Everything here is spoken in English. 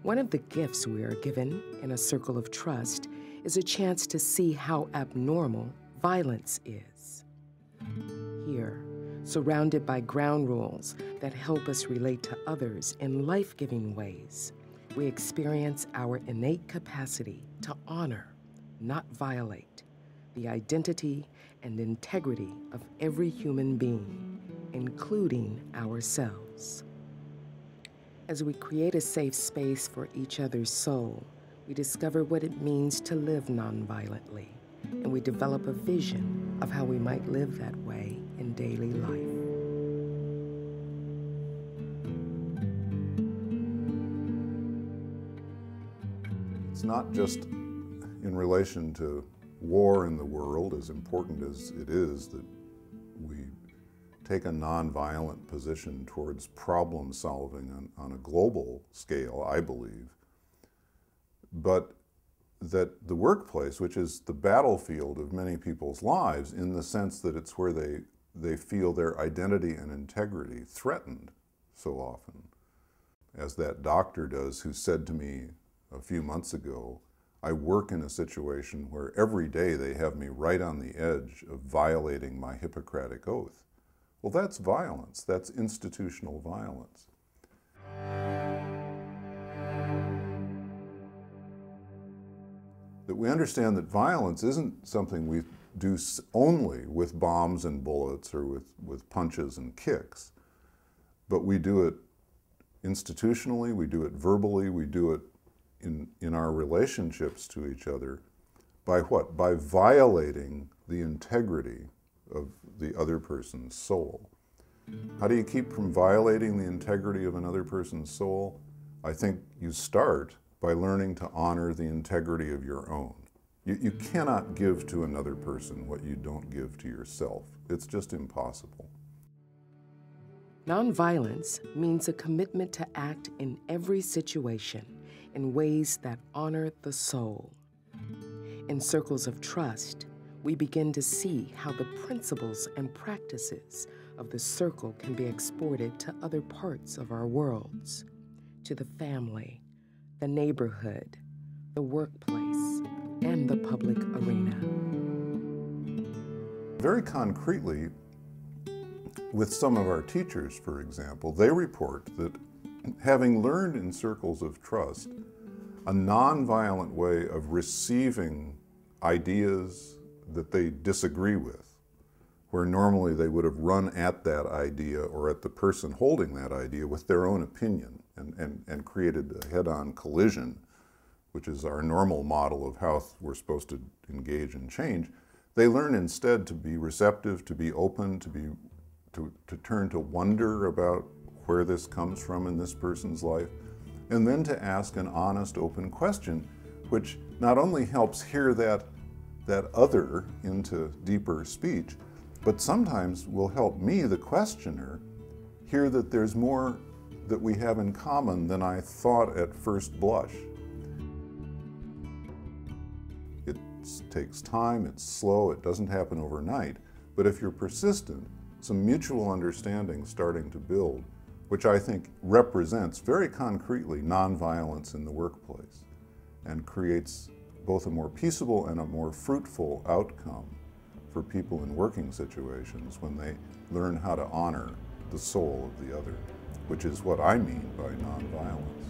One of the gifts we are given in a circle of trust is a chance to see how abnormal violence is. Here, surrounded by ground rules that help us relate to others in life-giving ways, we experience our innate capacity to honor, not violate, the identity and integrity of every human being, including ourselves. As we create a safe space for each other's soul, we discover what it means to live nonviolently, and we develop a vision of how we might live that way in daily life. It's not just in relation to war in the world, as important as it is that we take a nonviolent position towards problem solving on a global scale, I believe, but that the workplace, which is the battlefield of many people's lives in the sense that it's where they feel their identity and integrity threatened so often, as that doctor does who said to me a few months ago, I work in a situation where every day they have me right on the edge of violating my Hippocratic oath. Well, that's violence. That's institutional violence. That we understand that violence isn't something we do only with bombs and bullets or with punches and kicks, but we do it institutionally, we do it verbally, we do it in our relationships to each other. By what? By violating the integrity of the other person's soul. How do you keep from violating the integrity of another person's soul? I think you start by learning to honor the integrity of your own. You cannot give to another person what you don't give to yourself. It's just impossible. Nonviolence means a commitment to act in every situation in ways that honor the soul. In circles of trust, we begin to see how the principles and practices of the circle can be exported to other parts of our worlds, to the family, the neighborhood, the workplace, and the public arena. Very concretely, with some of our teachers, for example, they report that having learned in circles of trust a nonviolent way of receiving ideas that they disagree with, where normally they would have run at that idea or at the person holding that idea with their own opinion and created a head-on collision, which is our normal model of how we're supposed to engage and change. They learn instead to be receptive, to be open, to turn to wonder about where this comes from in this person's life, and then to ask an honest, open question, which not only helps hear that other into deeper speech, but sometimes will help me, the questioner, hear that there's more that we have in common than I thought at first blush. It takes time, it's slow, it doesn't happen overnight, but if you're persistent, some mutual understanding starting to build, which I think represents very concretely nonviolence in the workplace and creates both a more peaceable and a more fruitful outcome for people in working situations when they learn how to honor the soul of the other, which is what I mean by nonviolence.